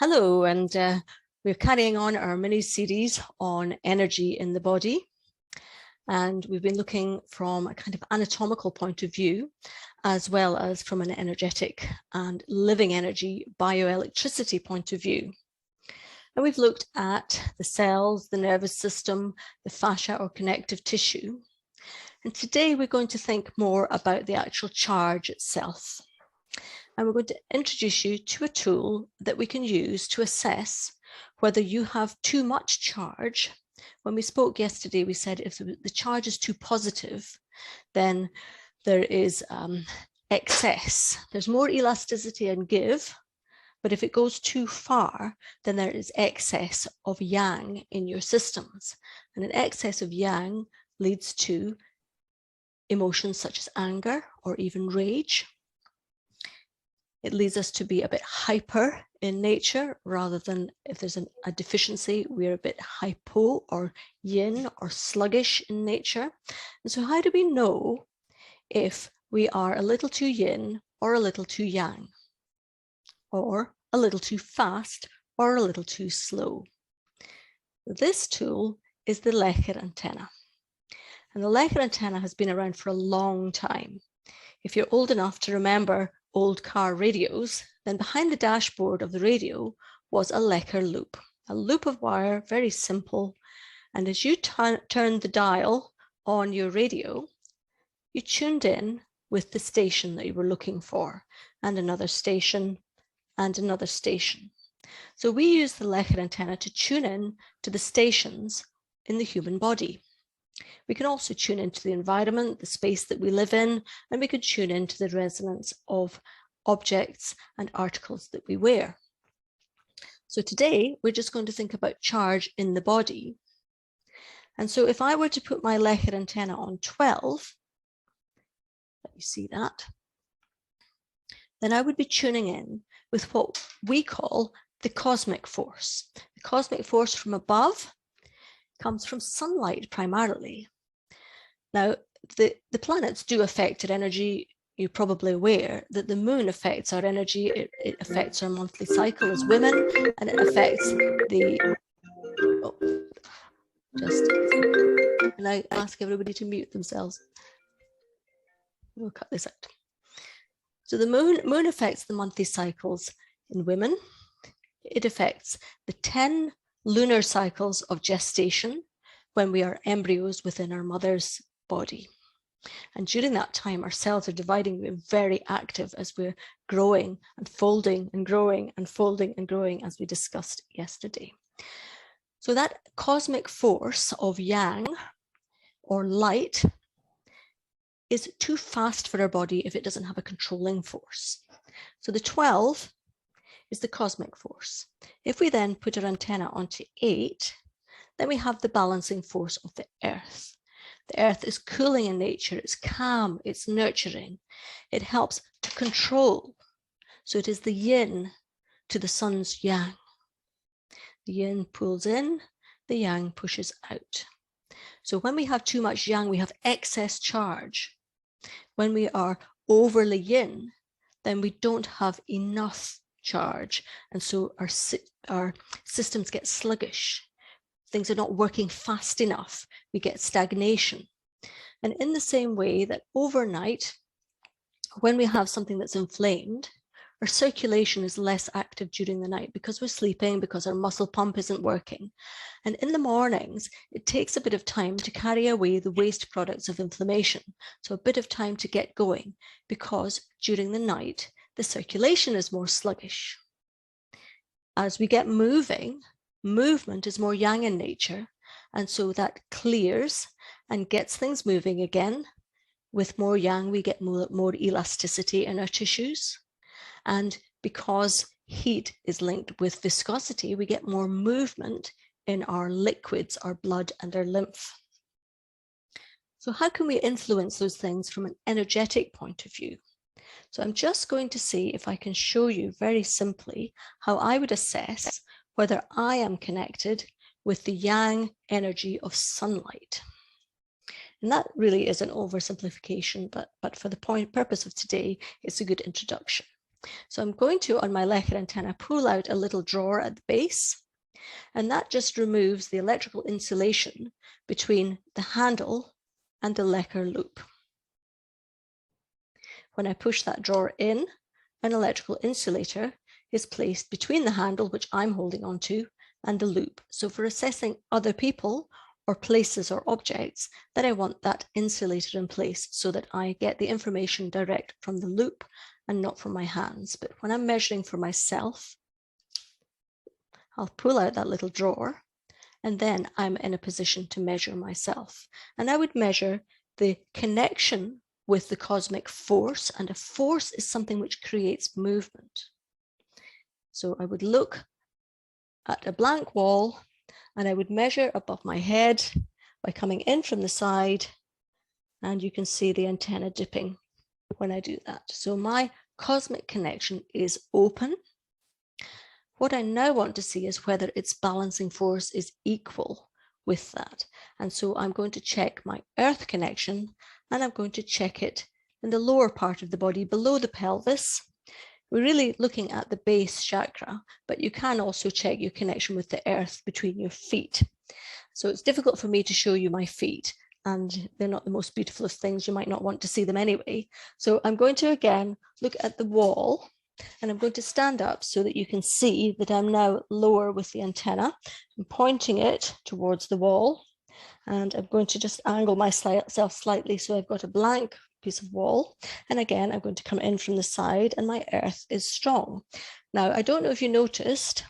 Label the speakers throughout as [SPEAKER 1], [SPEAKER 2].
[SPEAKER 1] Hello, and we're carrying on our mini-series on energy in the body. And we've been looking from a kind of anatomical point of view, as well as from an energetic and living energy bioelectricity point of view. And we've looked at the cells, the nervous system, the fascia or connective tissue. And today we're going to think more about the actual charge itself. And we're going to introduce you to a tool that we can use to assess whether you have too much charge. When we spoke yesterday, we said if the charge is too positive, then there is excess. There's more elasticity and give, but if it goes too far, then there is excess of yang in your systems. And an excess of yang leads to emotions such as anger or even rage. It leads us to be a bit hyper in nature, rather than if there's a deficiency, we're a bit hypo or yin or sluggish in nature. And so how do we know if we are a little too yin or a little too yang, or a little too fast or a little too slow? This tool is the Leica Antenna. And the Leica Antenna has been around for a long time. If you're old enough to remember old car radios, then behind the dashboard of the radio was a Leica loop of wire, very simple. And as you turned the dial on your radio, you tuned in with the station that you were looking for, and another station, and another station. So we use the Leica antenna to tune in to the stations in the human body. We can also tune into the environment, the space that we live in, and we can tune into the resonance of objects and articles that we wear. So today, we're just going to think about charge in the body. And so if I were to put my Leica antenna on 12, let me see that, then I would be tuning in with what we call the cosmic force. The cosmic force from above comes from sunlight primarily. Now, the planets do affect our energy. You're probably aware that the moon affects our energy. It affects our monthly cycle as women, and it affects the, and I ask everybody to mute themselves. We'll cut this out. So the moon affects the monthly cycles in women. It affects the 10 lunar cycles of gestation when we are embryos within our mother's body. And during that time, our cells are dividing. We're very active as we're growing and folding and growing and folding and growing, as we discussed yesterday. So that cosmic force of yang or light is too fast for our body if it doesn't have a controlling force. So the 12 is the cosmic force. If we then put our antenna onto 8, then we have the balancing force of the earth. The earth is cooling in nature, it's calm, it's nurturing. It helps to control. So it is the yin to the sun's yang. The yin pulls in, the yang pushes out. So when we have too much yang, we have excess charge. When we are overly yin, then we don't have enough charge. And so our systems get sluggish. Things are not working fast enough. We get stagnation. And in the same way that overnight, when we have something that's inflamed, our circulation is less active during the night because we're sleeping, because our muscle pump isn't working. And in the mornings, it takes a bit of time to carry away the waste products of inflammation. So a bit of time to get going, because during the night, the circulation is more sluggish. As we get moving, movement is more yang in nature, and so that clears and gets things moving again. With more yang, we get more elasticity in our tissues. And because heat is linked with viscosity, we get more movement in our liquids, our blood and our lymph. So how can we influence those things from an energetic point of view? So I'm just going to see if I can show you very simply how I would assess whether I am connected with the yang energy of sunlight. And that really is an oversimplification, but for the purpose of today, it's a good introduction. So I'm going to, on my Leica antenna, pull out a little drawer at the base, and that just removes the electrical insulation between the handle and the Leica loop. When I push that drawer in, an electrical insulator is placed between the handle, which I'm holding onto, and the loop. So for assessing other people or places or objects, that I want that insulator in place so that I get the information direct from the loop and not from my hands. But when I'm measuring for myself, I'll pull out that little drawer, and then I'm in a position to measure myself. And I would measure the connection with the cosmic force, and a force is something which creates movement. So I would look at a blank wall, and I would measure above my head by coming in from the side, and you can see the antenna dipping when I do that. So my cosmic connection is open. What I now want to see is whether its balancing force is equal with that. And so I'm going to check my earth connection, and I'm going to check it in the lower part of the body below the pelvis. We're really looking at the base chakra, but you can also check your connection with the earth between your feet. So it's difficult for me to show you my feet, and they're not the most beautiful of things. You might not want to see them anyway. So I'm going to again look at the wall, and I'm going to stand up so that you can see that I'm now lower with the antenna. I'm pointing it towards the wall, and I'm going to just angle myself slightly so I've got a blank piece of wall. And again, I'm going to come in from the side, and my earth is strong. Now, I don't know if you noticed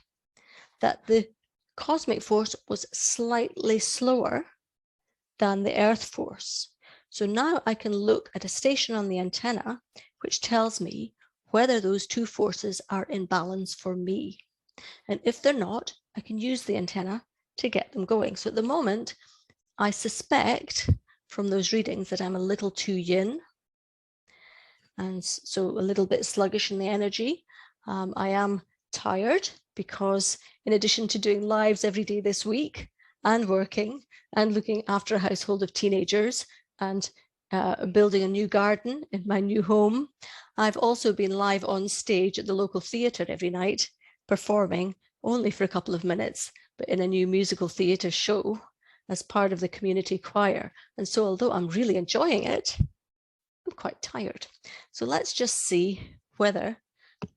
[SPEAKER 1] that the cosmic force was slightly slower than the earth force. So now I can look at a station on the antenna, which tells me whether those two forces are in balance for me. And if they're not, I can use the antenna to get them going. So at the moment, I suspect from those readings that I'm a little too yin, and so a little bit sluggish in the energy. I am tired because in addition to doing lives every day this week and working and looking after a household of teenagers and building a new garden in my new home, I've also been live on stage at the local theatre every night, performing only for a couple of minutes, but in a new musical theatre show as part of the community choir. And so although I'm really enjoying it, I'm quite tired. So let's just see whether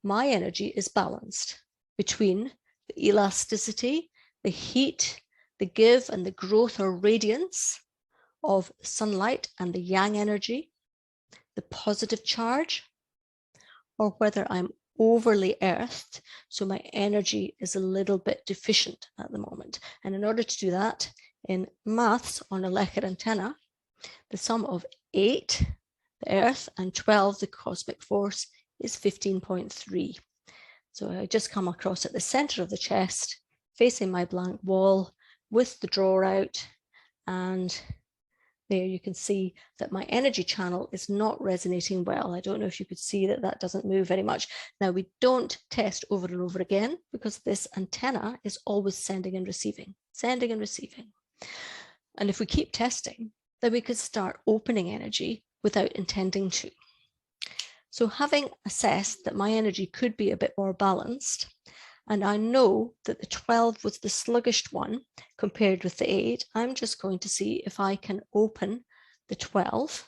[SPEAKER 1] my energy is balanced between the elasticity, the heat, the give and the growth or radiance of sunlight and the yang energy, the positive charge, or whether I'm overly earthed, so my energy is a little bit deficient at the moment. And in order to do that, in maths on a Leica antenna, the sum of 8, the earth, and 12, the cosmic force, is 15.3. So I just come across at the center of the chest, facing my blank wall with the drawer out, and there you can see that my energy channel is not resonating well. I don't know if you could see that that doesn't move very much. Now, we don't test over and over again because this antenna is always sending and receiving, sending and receiving. And if we keep testing, then we could start opening energy without intending to. So having assessed that my energy could be a bit more balanced, and I know that the 12 was the sluggish one compared with the 8, I'm just going to see if I can open the 12.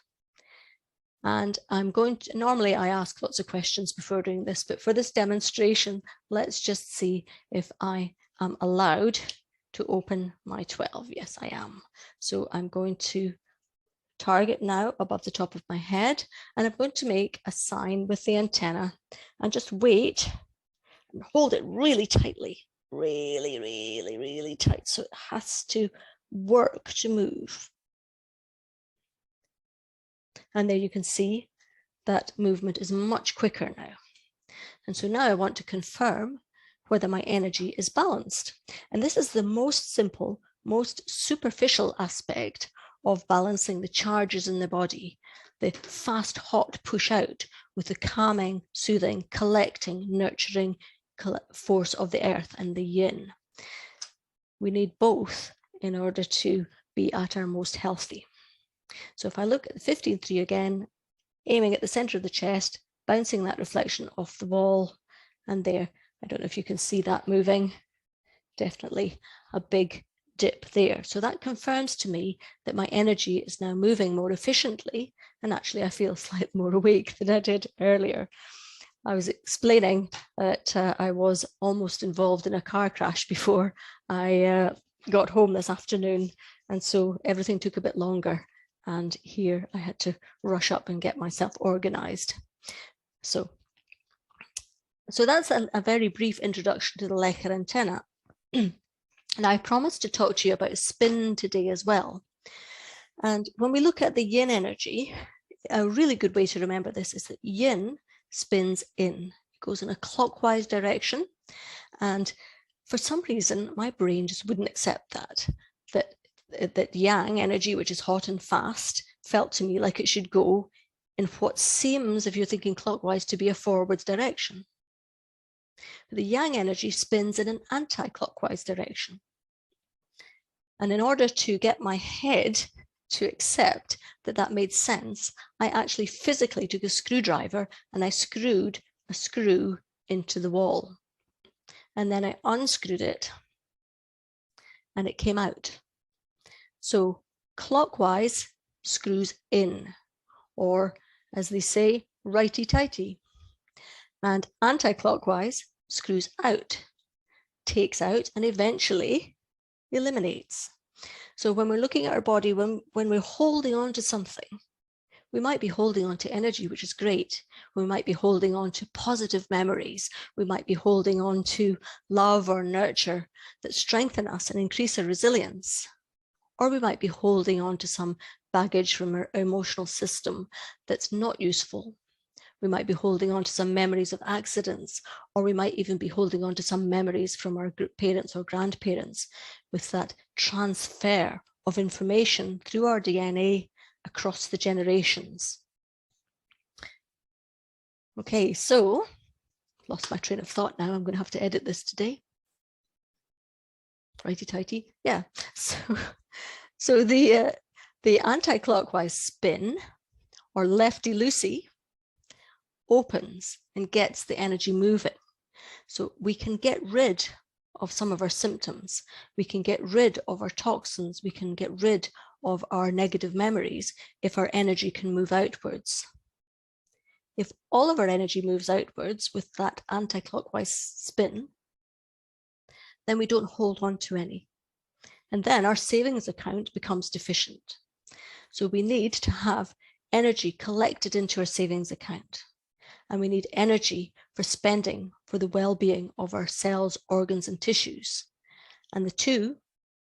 [SPEAKER 1] And I'm going to, normally I ask lots of questions before doing this, but for this demonstration, let's just see if I am allowed to open my 12. Yes, I am. So I'm going to target now above the top of my head, and I'm going to make a sign with the antenna and just wait and hold it really tightly, really, really, really tight. So it has to work to move. And there you can see that movement is much quicker now. And so now I want to confirm whether my energy is balanced. And this is the most simple, most superficial aspect of balancing the charges in the body, the fast, hot push out with the calming, soothing, collecting, nurturing force of the earth and the yin. We need both in order to be at our most healthy. So if I look at the 15.3 again, aiming at the center of the chest, bouncing that reflection off the wall. And there, I don't know if you can see that moving, definitely a big dip there. So that confirms to me that my energy is now moving more efficiently, and actually I feel slightly more awake than I did earlier. I was explaining that I was almost involved in a car crash before I got home this afternoon, and so everything took a bit longer, and here I had to rush up and get myself organized. So that's a very brief introduction to the Leica antenna. And I promised to talk to you about spin today as well. And when we look at the yin energy, a really good way to remember this is that yin spins in. It goes in a clockwise direction. And for some reason, my brain just wouldn't accept that yang energy, which is hot and fast, felt to me like it should go in what seems, if you're thinking clockwise, to be a forwards direction. The yang energy spins in an anti-clockwise direction. And in order to get my head to accept that that made sense, I actually physically took a screwdriver and I screwed a screw into the wall. And then I unscrewed it and it came out. So clockwise screws in, or as they say, righty-tighty. And anti-clockwise screws out, takes out, and eventually eliminates. So when we're looking at our body, when we're holding on to something, we might be holding on to energy, which is great. We might be holding on to positive memories. We might be holding on to love or nurture that strengthen us and increase our resilience. Or we might be holding on to some baggage from our emotional system that's not useful. We might be holding on to some memories of accidents, or we might even be holding on to some memories from our parents or grandparents, with that transfer of information through our DNA across the generations. Okay, so lost my train of thought now. I'm going to have to edit this today. Righty-tighty, yeah. So the anti-clockwise spin, or lefty-loosey, opens and gets the energy moving. So we can get rid of some of our symptoms. We can get rid of our toxins. We can get rid of our negative memories if our energy can move outwards. If all of our energy moves outwards with that anti-clockwise spin, then we don't hold on to any. And then our savings account becomes deficient. So we need to have energy collected into our savings account. And we need energy for spending for the well-being of our cells, organs, and tissues. And the two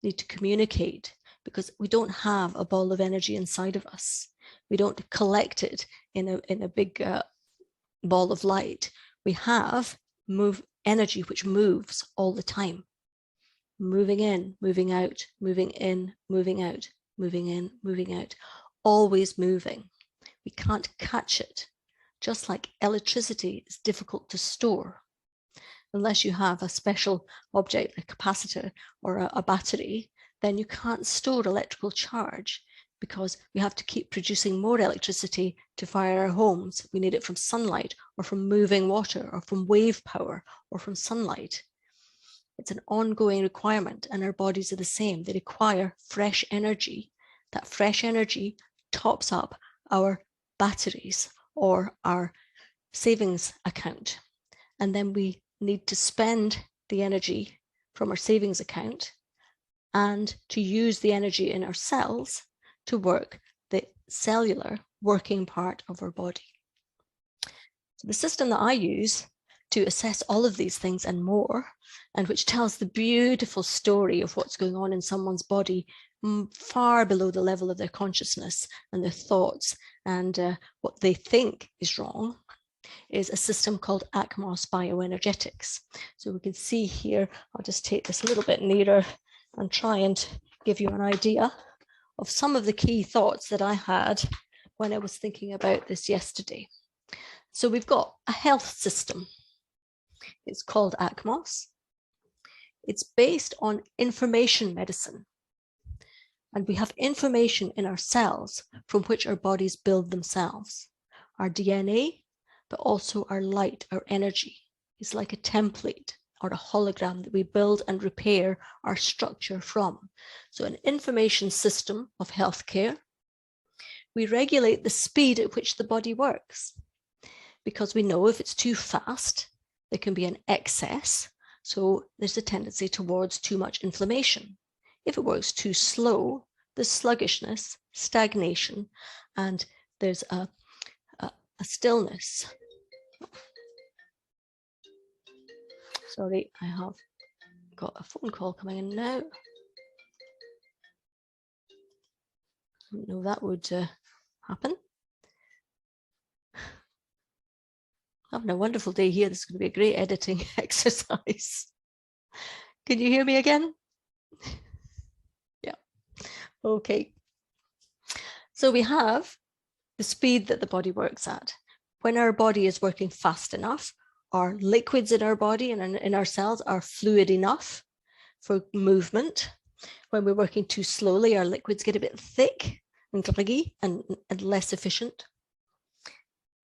[SPEAKER 1] need to communicate, because we don't have a ball of energy inside of us. We don't collect it in a big ball of light. We have energy which moves all the time. Moving in, moving out, moving in, moving out, moving in, moving out, always moving. We can't catch it. Just like electricity is difficult to store. Unless you have a special object, a capacitor or a battery, then you can't store electrical charge, because we have to keep producing more electricity to fire our homes. We need it from sunlight, or from moving water, or from wave power, or from sunlight. It's an ongoing requirement, and our bodies are the same. They require fresh energy. That fresh energy tops up our batteries or our savings account. And then we need to spend the energy from our savings account and to use the energy in our cells to work the cellular working part of our body. So the system that I use to assess all of these things and more, and which tells the beautiful story of what's going on in someone's body far below the level of their consciousness and their thoughts and what they think is wrong, is a system called ACMOS bioenergetics. So we can see here, I'll just take this a little bit nearer and try and give you an idea of some of the key thoughts that I had when I was thinking about this yesterday. So we've got a health system. It's called ACMOS. It's based on information medicine. And we have information in our cells from which our bodies build themselves. Our DNA, but also our light, our energy, is like a template or a hologram that we build and repair our structure from. So an information system of healthcare. We regulate the speed at which the body works, because we know if it's too fast, there can be an excess. So there's a tendency towards too much inflammation. If it works too slow, there's sluggishness, stagnation, and there's a stillness. Sorry, I have got a phone call coming in now. I didn't know that would happen. Having a wonderful day here. This is going to be a great editing exercise. Can you hear me again? Yeah. Okay. So we have the speed that the body works at. When our body is working fast enough, our liquids in our body and in our cells are fluid enough for movement. When we're working too slowly, our liquids get a bit thick and gluggy and less efficient.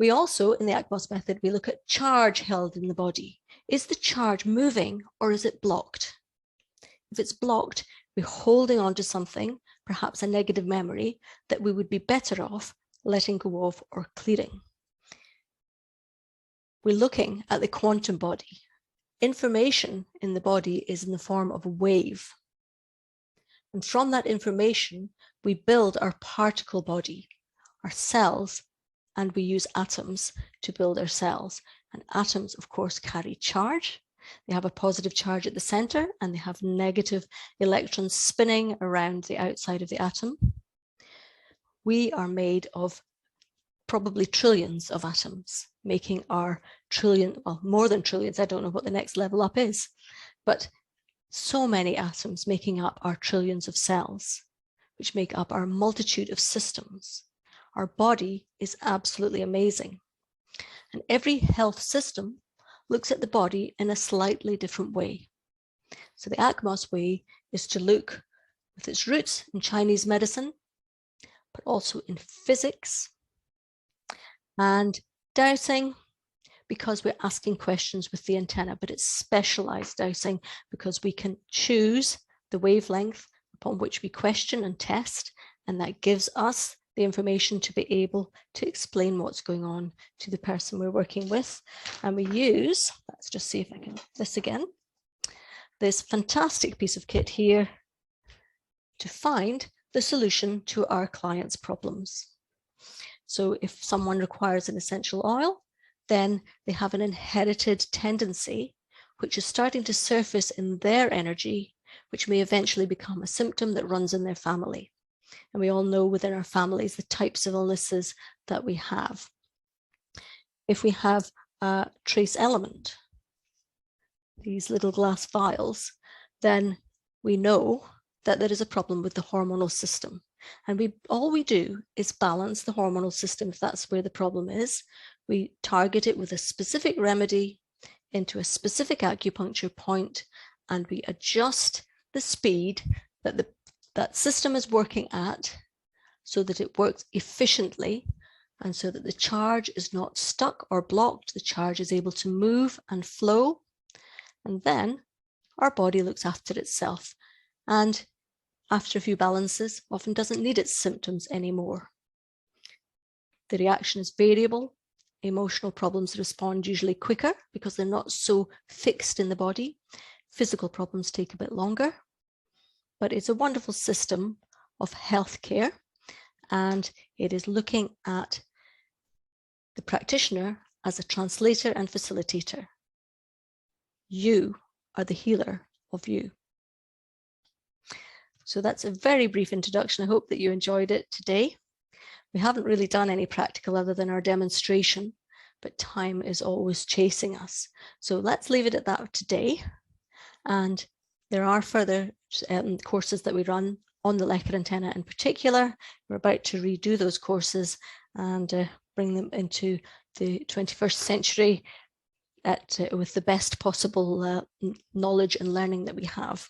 [SPEAKER 1] We also, in the ACMOS method, we look at charge held in the body. Is the charge moving or is it blocked? If it's blocked, we're holding on to something, perhaps a negative memory, that we would be better off letting go of or clearing. We're looking at the quantum body. Information in the body is in the form of a wave. And from that information, we build our particle body, our cells, and we use atoms to build our cells. And atoms, of course, carry charge. They have a positive charge at the center, and they have negative electrons spinning around the outside of the atom. We are made of probably trillions of atoms, making our well, more than trillions. I don't know what the next level up is, but so many atoms making up our trillions of cells, which make up our multitude of systems. Our body is absolutely amazing. And every health system looks at the body in a slightly different way. So the ACMOS way is to look with its roots in Chinese medicine, but also in physics and dowsing, because we're asking questions with the antenna, but it's specialized dowsing because we can choose the wavelength upon which we question and test, and that gives us the information to be able to explain what's going on to the person we're working with. And we use, let's just see if I can, this again, this fantastic piece of kit here to find the solution to our client's problems. So if someone requires an essential oil, then they have an inherited tendency, which is starting to surface in their energy, which may eventually become a symptom that runs in their family. And we all know within our families the types of illnesses that we have. If we have a trace element, these little glass vials, then we know that there is a problem with the hormonal system. And all we do is balance the hormonal system if that's where the problem is. We target it with a specific remedy into a specific acupuncture point, and we adjust the speed that that system is working at so that it works efficiently and so that the charge is not stuck or blocked. The charge is able to move and flow. And then our body looks after itself. And after a few balances, often doesn't need its symptoms anymore. The reaction is variable. Emotional problems respond usually quicker because they're not so fixed in the body. Physical problems take a bit longer, but it's a wonderful system of healthcare, and it is looking at the practitioner as a translator and facilitator. You are the healer of you. So that's a very brief introduction. I hope that you enjoyed it today. We haven't really done any practical other than our demonstration, but time is always chasing us. So let's leave it at that today. And there are further courses that we run on the Leica Antenna in particular. We're about to redo those courses and bring them into the 21st century with the best possible knowledge and learning that we have.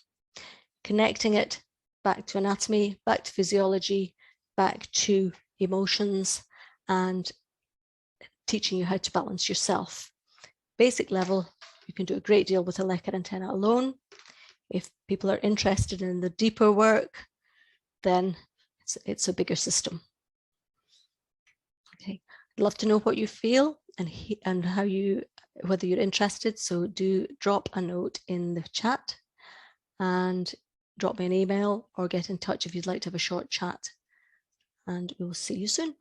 [SPEAKER 1] Connecting it back to anatomy, back to physiology, back to emotions, and teaching you how to balance yourself. Basic level, you can do a great deal with a Leica antenna alone. If people are interested in the deeper work, then it's a bigger system. Okay, I'd love to know what you feel and how whether you're interested. So do drop a note in the chat and drop me an email or get in touch if you'd like to have a short chat. And we'll see you soon.